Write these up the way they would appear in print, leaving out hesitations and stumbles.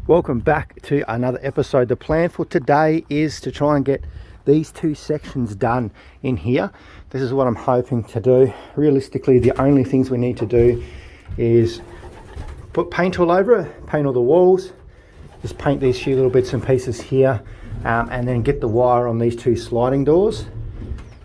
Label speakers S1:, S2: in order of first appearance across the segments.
S1: Welcome back to another episode. The plan for today is to try and get these two sections done in here. This is what I'm hoping to do. Realistically, the only things we need to do is put paint all over it, paint all the walls, just paint these few little bits and pieces here, and then get the wire on these two sliding doors.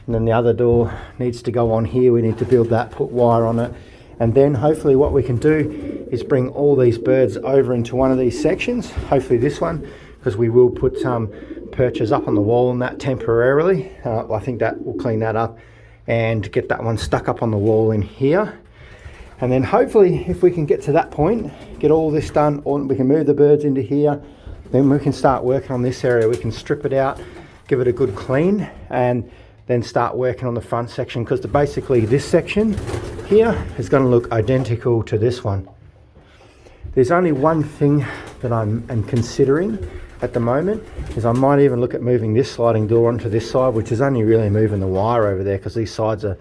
S1: And then the other door needs to go on here. We need to build that, put wire on it. And then hopefully what we can do is bring all these birds over into one of these sections, hopefully this one, because we will put some perches up on the wall on that temporarily. I think that will clean that up and get that one stuck up on the wall in here. And then hopefully if we can get to that point, get all this done, or we can move the birds into here, then we can start working on this area. We can strip it out, give it a good clean, and then start working on the front section, because basically this section here is going to look identical to this one. There's only one thing that I'm considering at the moment, is I might even look at moving this sliding door onto this side, which is only really moving the wire over there because these sides are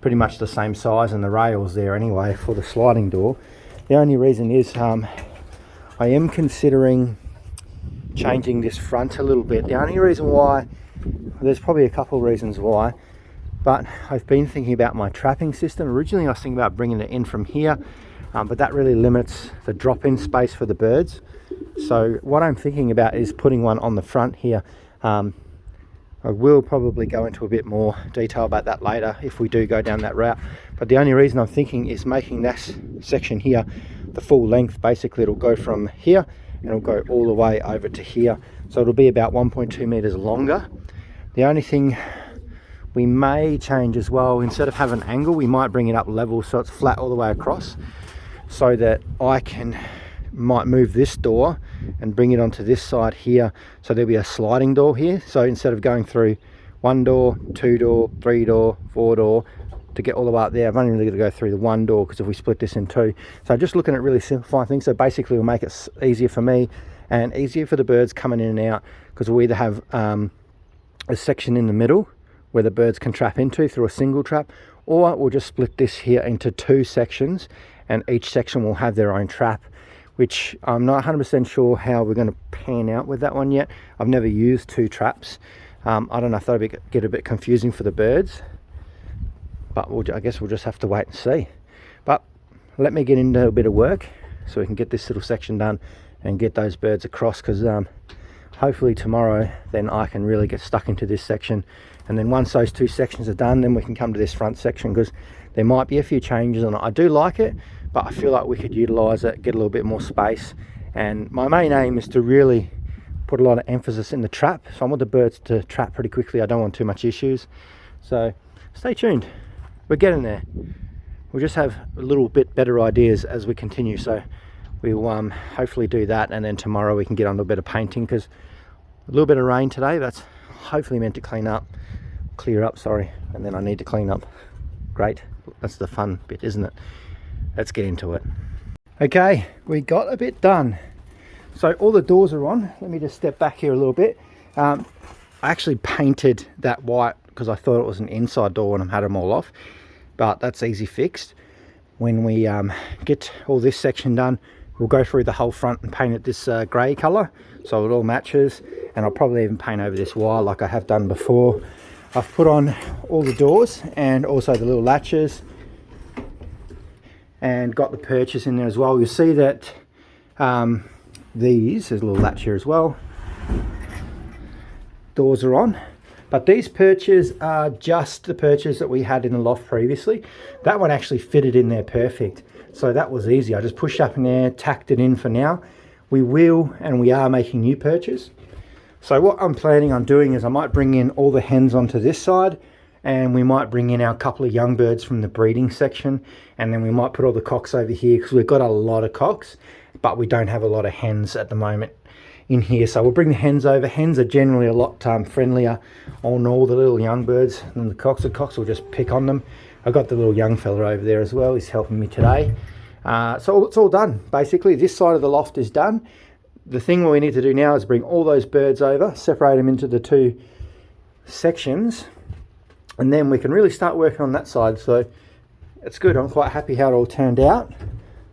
S1: pretty much the same size and the rail's there anyway for the sliding door. The only reason is I am considering changing this front a little bit. The only reason why, there's probably a couple of reasons why, but I've been thinking about my trapping system. Originally I was thinking about bringing it in from here, but that really limits the drop-in space for the birds. So what I'm thinking about is putting one on the front here. I will probably go into a bit more detail about that later if we do go down that route. But the only reason I'm thinking is making this section here the full length. Basically it'll go from here and it'll go all the way over to here. So it'll be about 1.2 meters longer. The only thing we may change as well, instead of having an angle, we might bring it up level so it's flat all the way across, so that I might move this door and bring it onto this side here, so there'll be a sliding door here. So instead of going through one door, two door, three door, four door to get all the way up there, I've only really got to go through the one door, because if we split this in two. So just looking at really simplifying things. So basically we'll make it easier for me and easier for the birds coming in and out, because we'll either have a section in the middle where the birds can trap into through a single trap, or we'll just split this here into two sections, and each section will have their own trap, which I'm not 100% sure how we're going to pan out with that one yet. I've never used two traps. I don't know if that'll get a bit confusing for the birds, but I guess we'll just have to wait and see. But let me get into a bit of work so we can get this little section done and get those birds across, because hopefully tomorrow then I can really get stuck into this section. And then once those two sections are done, then we can come to this front section, because there might be a few changes on it. I do like it, but I feel like we could utilize it, get a little bit more space. And my main aim is to really put a lot of emphasis in the trap. So I want the birds to trap pretty quickly. I don't want too much issues. So stay tuned. We're getting there. We'll just have a little bit better ideas as we continue. So we'll hopefully do that, and then tomorrow we can get on a bit of painting, because a little bit of rain today, that's hopefully meant to clear up, sorry, and then I need to clean up. Great, that's the fun bit, isn't it? Let's get into it. Okay, we got a bit done. So all the doors are on. Let me just step back here a little bit. I actually painted that white because I thought it was an inside door and I had them all off, but that's easy fixed. When we get all this section done, we'll go through the whole front and paint it this grey colour, so it all matches. And I'll probably even paint over this wire like I have done before. I've put on all the doors and also the little latches, and got the perches in there as well. You'll see that there's a little latch here as well. Doors are on, but these perches are just the perches that we had in the loft previously. That one actually fitted in there perfect, so that was easy. I just pushed up in there, tacked it in for now. We are making new perches. So what I'm planning on doing is I might bring in all the hens onto this side, and we might bring in our couple of young birds from the breeding section, and then we might put all the cocks over here, because we've got a lot of cocks, but we don't have a lot of hens at the moment in here. So we'll bring the hens over. Hens are generally a lot friendlier on all the little young birds than the cocks. The cocks will just pick on them. I've got the little young fella over there as well. He's helping me today. So it's all done. Basically, this side of the loft is done. The thing we need to do now is bring all those birds over, separate them into the two sections, and then we can really start working on that side. So it's good. I'm quite happy how it all turned out.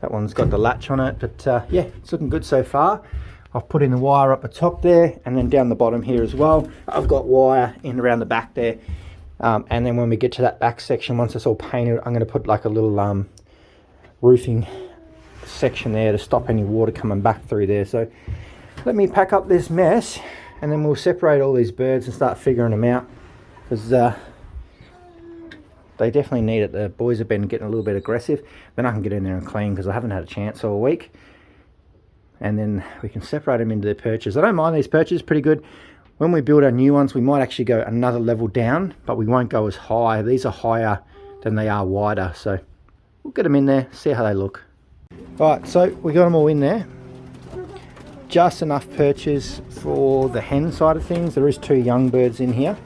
S1: That one's got the latch on it, but yeah, it's looking good so far. I've put in the wire up the top there, and then down the bottom here as well I've got wire in around the back there. And then when we get to that back section, once it's all painted, I'm going to put like a little roofing section there to stop any water coming back through there. So let me pack up this mess, and then we'll separate all these birds and start figuring them out, because they definitely need it. The boys have been getting a little bit aggressive. Then I can get in there and clean, because I haven't had a chance all week. And then we can separate them into their perches. I don't mind these perches, pretty good. When we build our new ones, we might actually go another level down, but we won't go as high. These are higher than they are wider, so we'll get them in there, see how they look. Right, so we got them all in there. Just enough perches for the hen side of things. There is 2 young birds in here.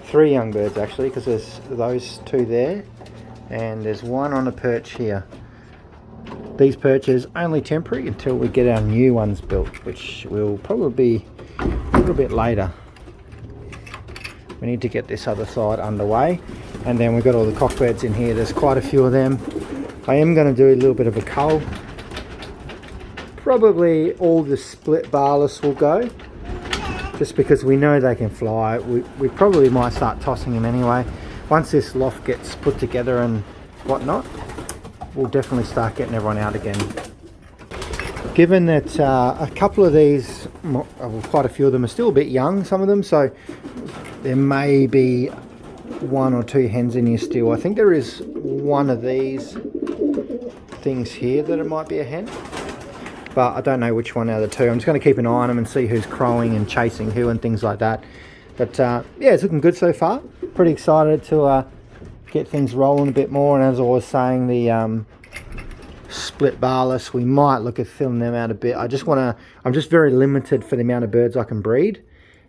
S1: 3 young birds actually, because there's those 2 there, and there's 1 on a perch here. These perches only temporary until we get our new ones built, which will probably be a little bit later. We need to get this other side underway, and then we've got all the cockbirds in here. There's quite a few of them. I am going to do a little bit of a cull. Probably all the split barless will go, just because we know they can fly. We probably might start tossing them anyway. Once this loft gets put together and whatnot, we'll definitely start getting everyone out again. Given that a couple of these, well, quite a few of them are still a bit young, some of them, so there may be 1 or 2 hens in here still. I think there is one of these things here that it might be a hen, but I don't know which one out of the 2. I'm just going to keep an eye on them and see who's crowing and chasing who and things like that. But yeah, it's looking good so far. Pretty excited to get things rolling a bit more. And as I was saying, the split barless, we might look at filling them out a bit. I'm just very limited for the amount of birds I can breed,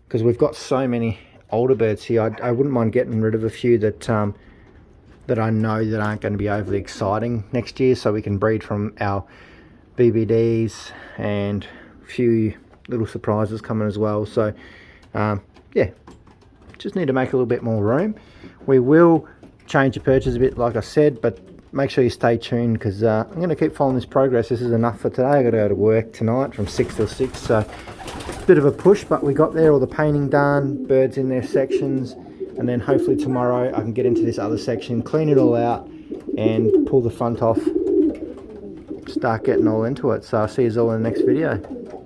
S1: because we've got so many older birds here. I wouldn't mind getting rid of a few that that I know that aren't going to be overly exciting next year, so we can breed from our BBDs and a few little surprises coming as well. So yeah, just need to make a little bit more room. We will change the perches a bit, like I said, but make sure you stay tuned, because I'm going to keep following this progress. This is enough for today. I got to go to work tonight from 6 till 6, so bit of a push, but we got there. All the painting done, birds in their sections, and then hopefully tomorrow I can get into this other section, clean it all out, and pull the front off, start getting all into it. So I'll see you all in the next video.